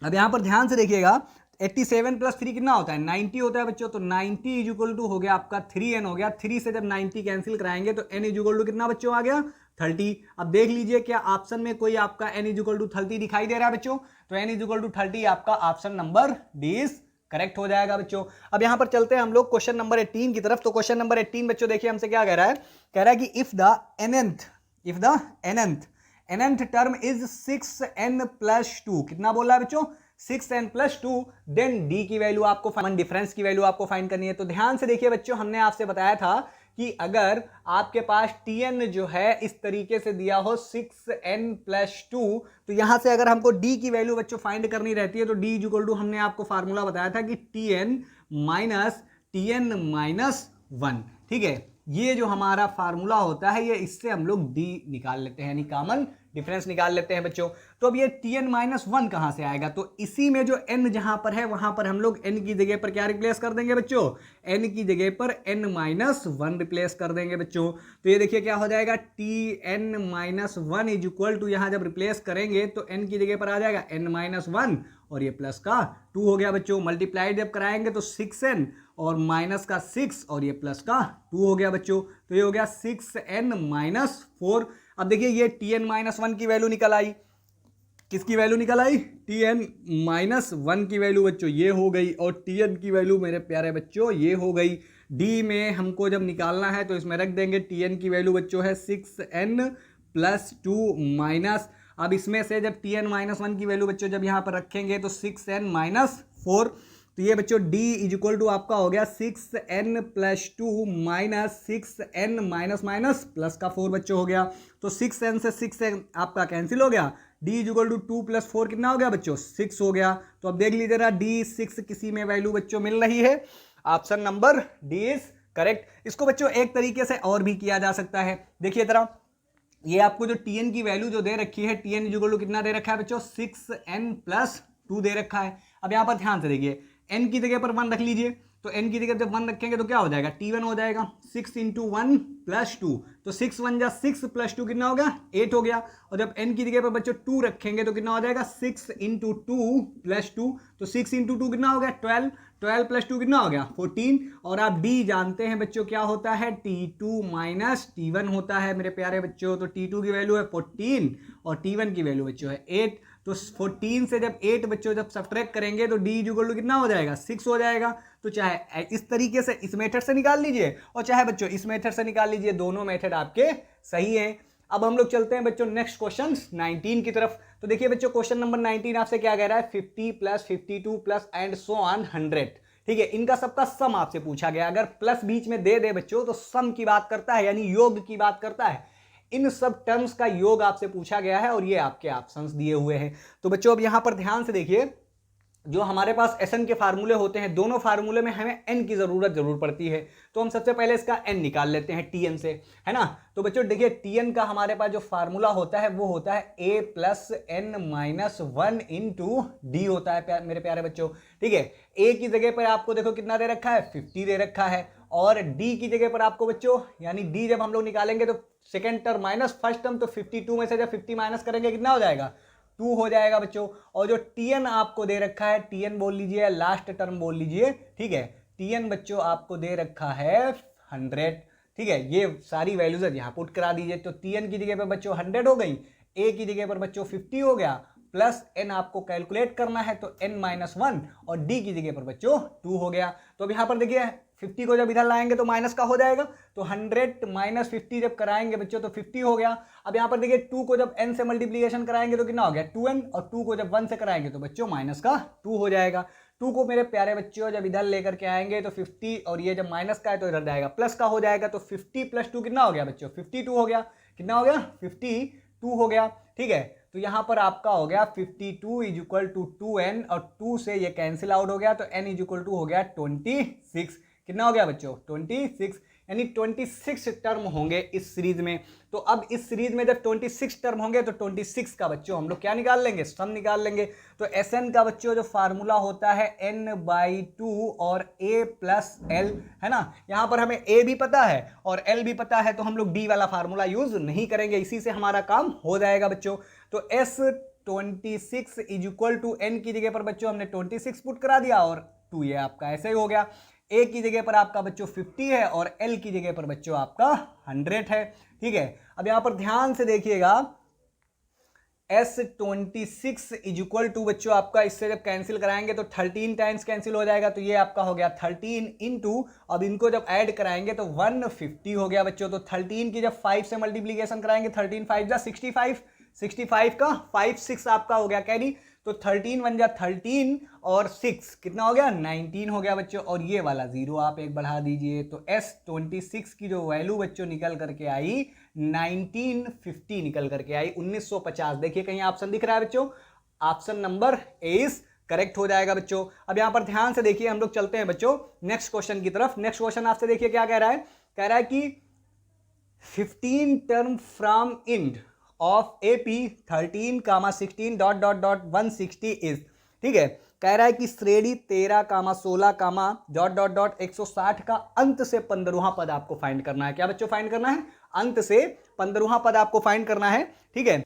Speaker 1: अब यहां पर ध्यान से देखिएगा, 87 + 3 कितना होता है 90 होता है बच्चों। तो 90 = हो गया आपका 3n हो गया। 3 से जब 90 कैंसिल कराएंगे तो n = कितना बच्चों आ गया 30। अब देख लीजिए क्या ऑप्शन में कोई आपका n = 30 दिखाई दे रहा है बच्चों, तो n = 30 आपका option number D is correct हो जाएगा बच्चों। अब यहां पर चलते हैं हम लोग क्वेश्चन नंबर 18 की तरफ। तो क्वेश्चन नंबर 18 बच्चों देखिए हमसे क्या कह रहा है, कह रहा है कि if the nth term is 6n + 2, कितना बोल रहा है बच्चों 6n + 2, देन d की वैल्यू आपको कॉमन डिफरेंस की वैल्यू आपको फाइंड करनी है। तो ध्यान से देखिए बच्चों, हमने आपसे बताया था कि अगर आपके पास Tn जो है इस तरीके से दिया हो 6n + 2, तो यहां से अगर हमको d की वैल्यू बच्चों फाइंड करनी रहती है तो d = हमने आपको फार्मूला बताया था कि Tn - 1। ठीक है, ये जो हमारा फार्मूला होता है ये इससे हम लोग d निकाल लेते हैं, यानी कॉमन डिफरेंस निकाल लेते हैं बच्चों। तो अब ये Tn - 1 कहां से आएगा, तो इसी में जो n जहां पर है वहां पर हम लोग n की जगह पर क्या रिप्लेस कर देंगे बच्चों, n की जगह पर n - 1 रिप्लेस कर देंगे बच्चों। तो ये देखिए क्या हो जाएगा Tn - 1 = यहां जब रिप्लेस करेंगे तो n की जगह पर आ जाएगा n - 1 और ये प्लस का 2 हो गया बच्चों। मल्टीप्लाइड जब कराएंगे तो 6n और माइनस का 6 और ये प्लस का 2 हो गया बच्चों। तो ये हो गया 6n - 4। अब देखिए ये Tn - 1 की वैल्यू निकल आई, किसकी वैल्यू निकल आई Tn - 1 की वैल्यू बच्चों ये हो गई, और Tn की वैल्यू मेरे प्यारे बच्चों ये हो गई। D में हमको जब निकालना है तो इसमें रख देंगे Tn की वैल्यू बच्चों है 6n + 2 माइनस, अब इसमें से जब Tn - 1 की वैल्यू बच्चों जब यहाँ पर रखेंगे तो 6n - 4, तो ये बच्चों D = आपका हो गया 6n + 2 minus 6n minus plus का 4 बच्चों हो गया। तो 6n से 6n आपका कैंसिल हो गया, d इक्वल टू 2 + 4 कितना हो गया बच्चों 6 हो गया। तो अब देख लीजिए ना d 6 किसी में वैल्यू बच्चों मिल रही है, option number D is correct. इसको बच्चों एक तरीके से और भी किया जा सकता है, देखिए जरा, ये आपको जो tn की वैल्यू जो दे रखी है, tn इक्वल टू कितना दे रखा है बच्चों 6n+2 दे रखा है। अब यहां पर ध्यान से देखिए, n की जगह पर 1 रख लीजिए, तो n की जगह जब 1 रखेंगे तो क्या हो जाएगा t1 हो जाएगा, 6 × 1 + 2, तो 6 1 जा 6 + 2 कितना हो गया 8 हो गया। और जब n की जगह पर बच्चों 2 रखेंगे तो कितना हो जाएगा 6 × 2 + 2, तो 6 × 2 कितना हो गया 12, 12 + 2 कितना हो गया 14। और आप d जानते हैं बच्चों क्या होता है t2 - t1 होता है मेरे प्यारे बच्चों। तो t2 की वैल्यू है 14 और t1 की वैल्यू बच्चों है 8। तो 14 से जब 8 बच्चों जब सब्ट्रैक्ट करेंगे तो d इक्वल टू कितना हो जाएगा 6 हो जाएगा। तो चाहे इस तरीके से इस मेथड से निकाल लीजिए और चाहे बच्चों इस मेथड से निकाल लीजिए, दोनों मेथड आपके सही हैं। अब हम लोग चलते हैं बच्चों नेक्स्ट क्वेश्चन 19 की तरफ। तो देखिए बच्चों क्वेश्चन नंबर 19 आपसे क्या कह रहा है 50 + 52 + एंड सो ऑन 100, ठीक है, इनका सबका सम आपसे पूछा गया। अगर प्लस बीच में दे दे बच्चों तो सम की बात करता है, यानी योग की बात करता है। इन सब टर्म्स का योग आपसे पूछा गया है और ये आपके ऑप्शंस दिए हुए हैं। तो बच्चों अब यहां पर ध्यान से देखिए, जो हमारे पास एसएन के फार्मूले होते हैं, दोनों फार्मूले में हमें एन की जरूर पड़ती है। तो हम सबसे पहले इसका एन निकाल लेते हैं टीएन से, है ना। तो बच्चों देखिए टीएन का हमारे पास जो फार्मूला होता है वो होता है a + n - 1 × d होता है मेरे प्यारे बच्चों, ठीक है। a की जगह पर आपको देखो कितना दे रखा है 50 दे रखा है, और d की जगह पर आपको बच्चों, यानी d जब हम लोग निकालेंगे तो second term minus first term, तो 52 में से जब 50 माइनस करेंगे कितना हो जाएगा 2 हो जाएगा बच्चों। और जो tn आपको दे रखा है, tn बोल लीजिए, लास्ट टर्म बोल लीजिए, ठीक है, tn बच्चों आपको दे रखा है 100, ठीक है। ये सारी वैल्यूज यहां पुट करा दीजिए, तो tn की जगह पर बच्चों 100 हो गई, a की जगह पर बच्चों 50 हो गया, प्लस n आपको कैलकुलेट करना है तो n - 1, और d की जगह पर बच्चों 2 हो गया। तो अब यहां पर देखिए 50 को जब इधर लाएंगे तो माइनस का हो जाएगा, तो 100 - 50 जब कराएंगे बच्चों तो 50 हो गया। अब यहां पर देखिए 2 को जब n से मल्टीप्लीकेशन कराएंगे तो कितना हो गया 2n, और 2 को जब 1 से कराएंगे तो बच्चों माइनस का 2 हो जाएगा। 2 को मेरे प्यारे बच्चों जब इधर लेकर के आएंगे तो 50, और ये जब माइनस का है तो इधर जाएगा प्लस का हो जाएगा, तो 50 + 2 कितना हो गया बच्चों 52 हो गया। कितना हो गया 52 हो गया, ठीक है। तो यहां पर आपका हो गया 52 = 2n, और 2 से ये कैंसिल आउट हो गया, तो n = हो गया 26। कितना हो गया बच्चों 26, यानी 26 टर्म होंगे इस सीरीज में। तो अब इस सीरीज में जब 26 टर्म होंगे तो 26 का बच्चों हम लोग क्या निकाल लेंगे, सम निकाल लेंगे। तो Sn का बच्चों जो फार्मूला होता है n/2 और a + l, है ना। यहां पर हमें a भी पता है और l भी पता है, तो हम लोग d वाला फार्मूला यूज नहीं करेंगे, इसी से हमारा काम हो जाएगा बच्चों। तो S26 = n की जगह पर बच्चों हमने 26 पुट करा दिया, और 2 ये आपका ऐसे ही हो गया। a की जगह पर आपका बच्चों 50 है और l की जगह पर बच्चों आपका 100 है, ठीक है। अब यहां पर ध्यान से देखिएगा, S26 = बच्चों आपका, इससे जब कैंसिल कराएंगे तो 13 टाइम्स कैंसिल हो जाएगा, तो ये आपका हो गया 13 × अब इनको जब ऐड कराएंगे तो 150 हो गया बच्चों। तो 13 की जब 5 से मल्टीप्लीकेशन कराएंगे, 13 5 जा 65, 65 का 5 6 आपका हो गया कैरी, तो 13 1 जा 13 और 6 कितना हो गया 19 हो गया बच्चों। और ये वाला 0 आप एक बढ़ा दीजिए, तो S26 की जो वैल्यू बच्चों निकल करके आई 1950 निकल करके आई 1950। देखिए कहीं ऑप्शन दिख रहा है बच्चों, option number A is correct हो जाएगा बच्चों। अब यहां पर ध्यान से देखिए, हम लोग चलते हैं बच्चों नेक्स्ट क्वेश्चन की तरफ। नेक्स्ट क्वेश्चन आपसे देखिए क्या कह रहा है, कह रहा है कि 15 term from end of AP 13, 16 ... 160 इज, ठीक है। कह रहा है कि श्रेणी 13, 16, ... 160 का अंत से 15वां पद आपको फाइंड करना है। क्या बच्चों फाइंड करना है, अंत से 15वां पद आपको फाइंड करना है, ठीक है।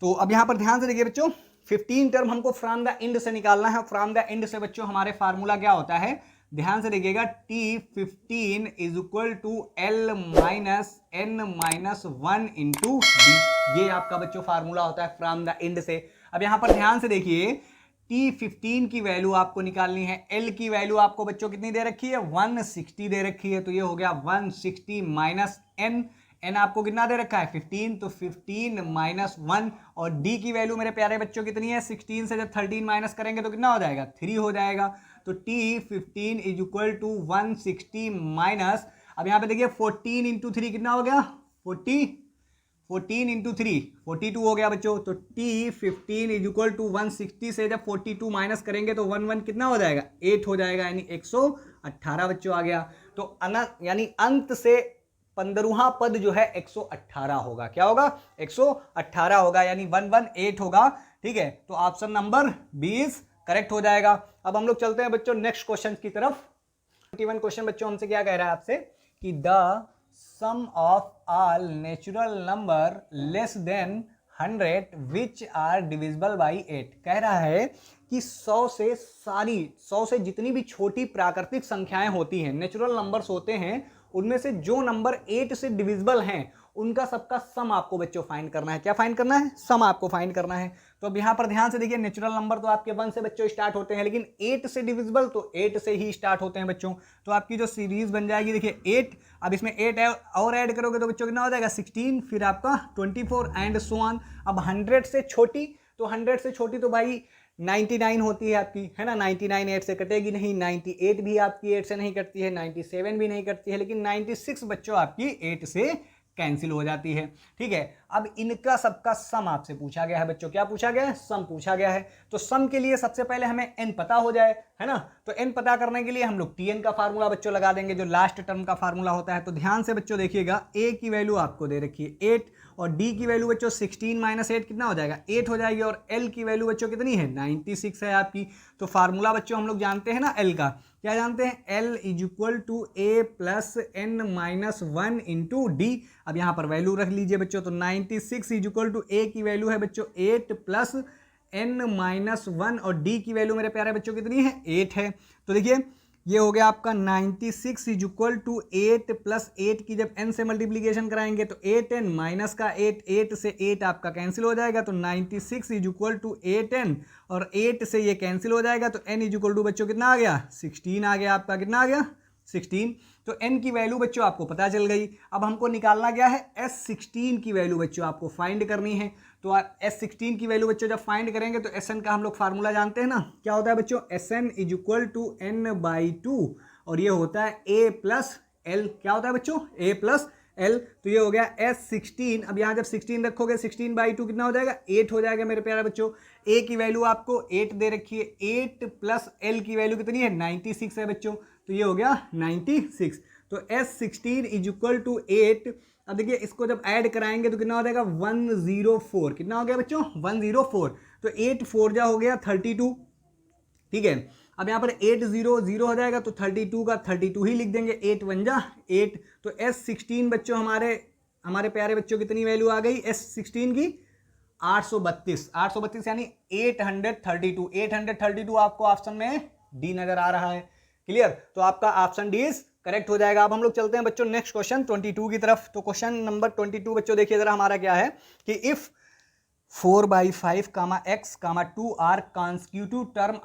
Speaker 1: तो अब यहां पर ध्यान से देखिए बच्चों, 15 टर्म हमको फ्रॉम द एंड से निकालना है। फ्रॉम द एंड से बच्चों हमारे फार्मूला क्या होता है, ध्यान से देखिएगा, T15 = L - n - 1 × d, ये आपका बच्चों फार्मूला होता है फ्रॉम द एंड से। अब यहां पर ध्यान से देखिए, T15 की वैल्यू आपको निकालनी है, L की वैल्यू आपको बच्चों कितनी दे रखी है 160 दे रखी है, तो ये हो गया 160 - n, n आपको कितना दे रखा है 15, तो 15 - 1, और d की वैल्यू मेरे प्यारे बच्चों कितनी है 16 से जब 13 माइनस करेंगे तो कितना हो जाएगा 3 हो जाएगा। तो T15 = 160 माइनस, अब यहां पे देखिए 14 × 3 कितना हो गया 40, 14 इंटू 3 42 हो गया बच्चों। तो T15 इज इक्वल टू 160 से जब 42 माइनस करेंगे तो 1 कितना हो जाएगा, 8 हो जाएगा, यानी 118 बच्चों आ गया। तो यानी अंत से 15वां पद जो है 118 होगा। क्या होगा, 118 होगा, यानी 118 होगा। ठीक है, तो ऑप्शन नंबर 20 करेक्ट हो जाएगा। अब हम लोग चलते हैं बच्चों नेक्स्ट क्वेश्चन की तरफ। 21 क्वेश्चन बच्चों हमसे क्या कह रहा है आपसे कि the sum of all natural number less than 100 which are divisible by 8। कह रहा है कि 100 से जितनी भी छोटी प्राकृतिक संख्याएं होती हैं, नेचुरल नंबर्स होते हैं, उनमें से जो नंबर 8 से डिविजिबल हैं उनका सबका सम आपको बच्चों फाइंड करना है। क्या फाइंड करना है, सम आपको फाइंड करना है। तो अब यहां पर ध्यान से देखिए, नेचुरल नंबर तो आपके 1 से बच्चों स्टार्ट होते हैं, लेकिन 8 से डिविजिबल तो 8 से ही स्टार्ट होते हैं बच्चों। तो आपकी जो सीरीज बन जाएगी देखिए 8, अब इसमें 8 और ऐड करोगे तो बच्चों कितना हो जाएगा 16, फिर आपका 24 एंड सो ऑन। अब 100 से छोटी, तो 100 से छोटी तो भाई 99 होती है आपकी, है ना। 99 8 से कटेगी नहीं, 98 भी आपकी 8 से नहीं कटती है, 97 भी नहीं कटती है, लेकिन 96 बच्चों आपकी 8 से कैंसिल हो जाती है। ठीक है, अब इनका सबका सम आपसे पूछा गया है बच्चों। क्या पूछा गया है, सम पूछा गया है। तो सम के लिए सबसे पहले हमें n पता हो जाए, है ना। तो n पता करने के लिए हम लोग tn का फार्मूला बच्चों लगा देंगे, जो लास्ट टर्म का फार्मूला होता है। तो ध्यान से बच्चों देखिएगा, a की वैल्यू आपको दे रखी है 8 और d की वैल्यू बच्चों 16 माइनस 8 कितना हो जाएगा, 8 हो जाएगी, और l की वैल्यू बच्चों कितनी है, 96 है आपकी। तो फार्मूला बच्चों हम लोग जानते हैं ना l का, क्या जानते हैं, l is equal to a plus n minus 1 into D. अब यहाँ पर वैल्यू रख लीजिए बच्चों, तो 96 इज इक्वल टू a की वैल्यू है बच्चों 8 प्लस n माइनस 1 और d की वैल्यू मेरे प्यारे बच्चों कितनी है, 8 है। तो देखिए ये हो गया आपका 96 इज इक्वल टू 8 प्लस 8 की जब n से मल्टीप्लीकेशन कराएंगे तो 8n माइनस का 8, 8 से 8 आपका कैंसिल हो जाएगा, तो 96 इज इक्वल टू 8n और 8 से ये कैंसिल हो जाएगा, तो n इज इक्वल टू बच्चों कितना आ गया, 16 आ गया आपका। कितना आ गया, 16। तो n की वैल्यू बच्चों आपको पता चल गई। अब हमको निकालना क्या है, S16 की वैल्यू बच्चों आपको फाइंड करनी है। तो S16 की वैल्यू बच्चों जब फाइंड करेंगे तो Sn का हम लोग फार्मूला जानते हैं ना, क्या होता है बच्चों, Sn is equal to n/2 और ये होता है a प्लस l। क्या होता है बच्चों, a प्लस l। तो ये हो गया S16। अब यहाँ जब 16 रखोगे 16/2 कितना हो जाएगा, 8 हो जाएगा मेरे प्यारे बच्चों। a की वैल्यू आपको 8 दे रखी है, 8 प्लस l की वैल्यू कितनी है, 96 है बच्चों। तो ये हो गया 96। तो S16 इज इक्वल टू 8। अब देखिए इसको जब ऐड कराएंगे तो कितना हो जाएगा, 104। कितना हो गया बच्चों, 104। तो 8 4 जा हो गया 32। ठीक है, अब यहाँ पर 8 0 0 हो जाएगा, तो 32 का 32 ही लिख देंगे, 8 1 जा 8। तो S16 बच्चों हमारे प्यारे बच्चों कितनी वैल्यू आ गई S16 की, 832 यानी 832। 832 आपको ऑप्शन में डी नजर आ रहा है। क्लियर, तो आपका ऑप्शन डी इज करेक्ट हो जाएगा। अब हम लोग चलते हैं बच्चों नेक्स्ट क्वेश्चन 22 की तरफ। तो क्वेश्चन नंबर 22 बच्चों देखिए जरा हमारा क्या है कि if 4/5 x 2 are constitutive term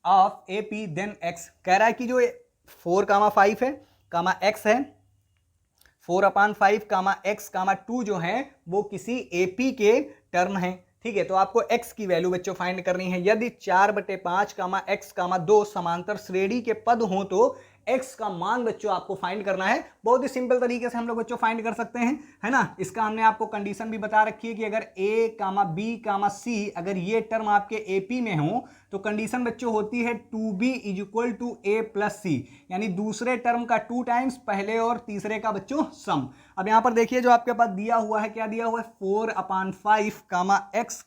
Speaker 1: of A P then x। कह रहा है कि जो 4/5 है x है, 4/5 x 2 जो है वो किसी AP के टर्म है। ठीक है, तो आपको x की वैल्यू बच्चों फाइंड करनी है। यदि 4/5 x 2 समांतर श्रेणी के पद हों तो x का मान बच्चों आपको फाइंड करना है। बहुत ही सिंपल तरीके से हम लोग बच्चों फाइंड कर सकते हैं, है ना। इसका हमने आपको कंडीशन भी बता रखी है कि अगर a, b, c अगर ये टर्म आपके AP में हो तो कंडीशन बच्चों होती है 2b is equal to a plus c, यानी दूसरे टर्म का 2 टाइम्स पहले और तीसरे का बच्चों सम। अब यहां पर देखिए जो आपके पास दिया हुआ है, क्या दिया हुआ है, 4/5 x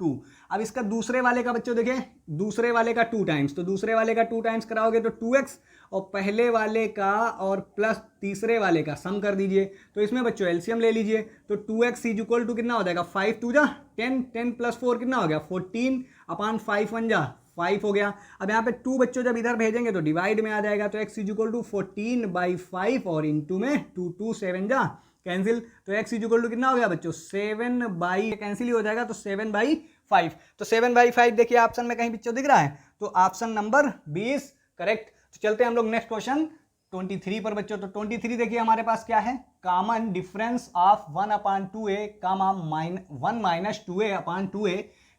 Speaker 1: 2। अब इसका दूसरे वाले का बच्चों देखिए, दूसरे वाले का 2 टाइम्स, तो दूसरे वाले का 2 टाइम्स कराओगे तो 2x और पहले वाले का और प्लस तीसरे वाले का सम कर दीजिए। तो इसमें बच्चों एलसीएम ले लीजिए, तो 2x इज इक्वल टू कितना हो जाएगा, 5 2 जा 10, 10 प्लस 4 कितना हो गया, 14/5 1 जा 5 हो गया। अब यहाँ पे 2 बच्चों जब इधर भेजेंगे तो डिवाइड में आ जाएगा, तो x इज इक्वल टू 14/5 और इंटू में 2 2 7 जा कैंसिल। तो x इज इक्वल टू कितना हो गया बच्चों, 7 कैंसिल ही हो जाएगा, तो 7/5। तो 7/5 देखिए ऑप्शन में कहीं बच्चों दिख रहा है, तो ऑप्शन नंबर 20 करेक्ट। तो चलते हैं हम लोग नेक्स्ट क्वेश्चन 23 पर बच्चों। तो 23 देखिए हमारे पास क्या है, common difference of 1/2a 1 minus 2a/2a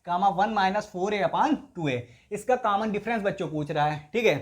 Speaker 1: 1 minus 4a/2a। इसका कॉमन डिफरेंस बच्चों पूछ रहा है। ठीक है,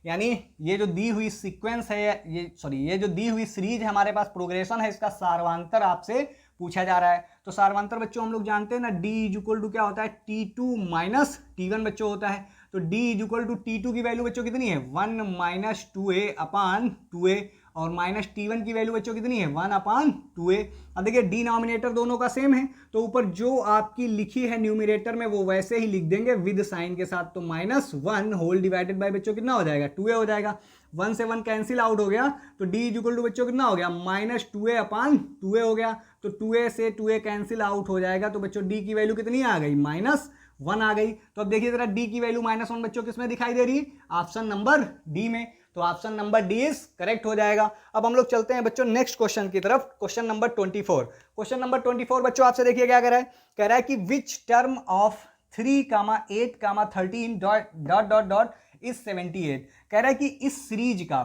Speaker 1: यानी ये जो दी हुई सीक्वेंस है, ये जो दी हुई सीरीज है हमारे पास, प्रोग्रेशन है, इसका सारवांतर आपसे पूछा जा रहा है। तो सार्वंतर बच्चों हम लोग जानते हैं ना, D इज इक्वल टू क्या होता है, T2 माइनस T1 बच्चों होता है। तो D is equal to T2 की वैल्यू बच्चों कितनी है, 1 माइनस 2a अपान 2a, और माइनस T1 की वैल्यू बच्चों कितनी है, 1 अपान 2a। अब देखिए डिनोमिनेटर दोनों का सेम है, तो ऊपर जो आपकी लिखी है न्यूमिनेटर में वो वैसे ही लिख देंगे विद साइन के साथ। तो -1 होल डिवाइडेड बाय बच्चों कितना हो जाएगा, 2a हो जाएगा। 1 से 1 कैंसिल आउट हो गया, तो D इज इक्वल टू बच्चों कितना हो गया, -2a अपान 2a हो गया। तो 2a से 2a कैंसिल आउट हो जाएगा, तो बच्चों D की वैल्यू कितनी आ गई, -1 आ गई। तो अब देखिए जरा D की वैल्यू -1 बच्चों किसमें दिखाई दे रही है, ऑप्शन नंबर D में। तो option number D is correct हो जाएगा। अब हम लोग चलते हैं बच्चों नेक्स्ट क्वेश्चन की तरफ, क्वेश्चन नंबर 24। क्वेश्चन नंबर 24 बच्चों आपसे देखिए क्या कह रहा है कि which term of 3, 8, 13 dot dot dot is 78। कह रहा है कि इस सीरीज का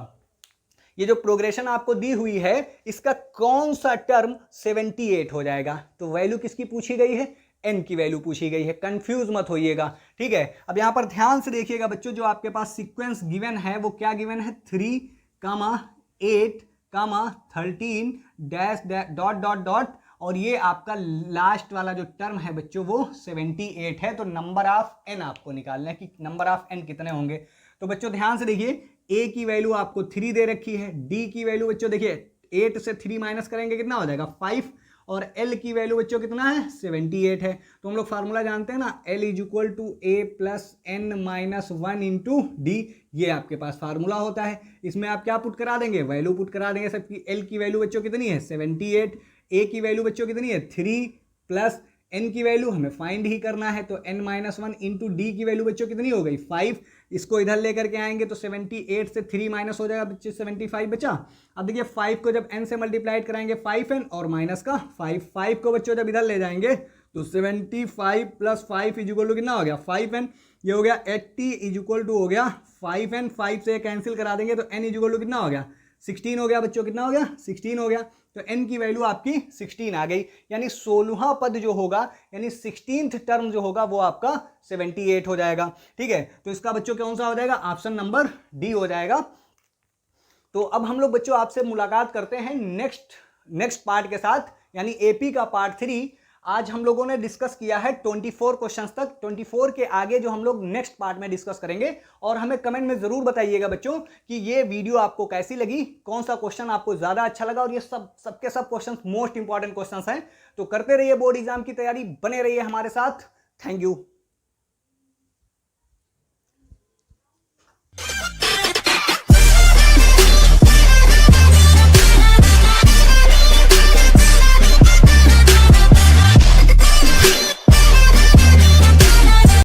Speaker 1: ये जो प्रोग्रेशन आपको दी हुई है इसका कौन सा टर्म 78 हो जाएगा। तो वैल्यू किसकी पूछी गई है, n की वैल्यू पूछी गई है, कंफ्यूज मत होइएगा, ठीक है। अब यहां पर ध्यान से देखिएगा बच्चों, जो आपके पास सीक्वेंस गिवन है वो क्या गिवन है, 3, 8, 13 डैश डॉट डॉट डॉट, और ये आपका लास्ट वाला जो टर्म है बच्चों वो 78 है। तो नंबर ऑफ n आपको निकालना है कि नंबर ऑफ n कितने होंगे। तो बच्चों ध्यान से देखिए, a की वैल्यू आपको 3 दे रखी है, d की वैल्यू बच्चों देखिए 8 से 3 माइनस करेंगे कितना हो जाएगा 5, और L की वैल्यू बच्चों कितना है 78 है। तो हम लोग फार्मूला जानते हैं ना, L is equal to a plus n minus 1 into D, ये आपके पास फार्मूला होता है। इसमें आप क्या पुट करा देंगे, वैल्यू पुट करा देंगे सबकी। L की वैल्यू बच्चों कितनी है 78, a की वैल्यू बच्चों कितनी है 3, प्लस n की वैल्यू हमें फाइंड ही करना है, तो n माइनस 1 इंटू डी की वैल्यू बच्चों कितनी हो गई 5। इसको इधर लेकर के आएंगे तो 78 से 3 माइनस हो जाएगा बच्चे 75 बचा। अब देखिए 5 को जब n से मल्टीप्लाइड कराएंगे 5n और माइनस का 5 को बच्चों जब इधर ले जाएंगे तो 75 प्लस 5 इज इक्वल टू कितना हो गया 5n, ये हो गया 80 इज इक्वल टू हो गया 5n, 5 से कैंसिल करा देंगे तो n इज इक्वल टू कितना हो गया 16 हो गया बच्चों, कितना हो गया 16 हो गया। तो n की वैल्यू आपकी 16 आ गई, यानी 16वां पद जो होगा यानी 16th टर्म जो होगा वो आपका 78 हो जाएगा, ठीक है। तो इसका बच्चों कौन सा हो जाएगा, ऑप्शन नंबर डी हो जाएगा। तो अब हम लोग बच्चों आपसे मुलाकात करते हैं नेक्स्ट पार्ट के साथ, यानी एपी का पार्ट 3। आज हम लोगों ने डिस्कस किया है 24 क्वेश्चंस तक, 24 के आगे जो हम लोग नेक्स्ट पार्ट में डिस्कस करेंगे। और हमें कमेंट में जरूर बताइएगा बच्चों कि ये वीडियो आपको कैसी लगी, कौन सा क्वेश्चन आपको ज्यादा अच्छा लगा, और ये सबके सब क्वेश्चंस मोस्ट इंपॉर्टेंट क्वेश्चंस हैं। तो करते रहिए बोर्ड एग्जाम की तैयारी, बने रहिए हमारे साथ। Thank you.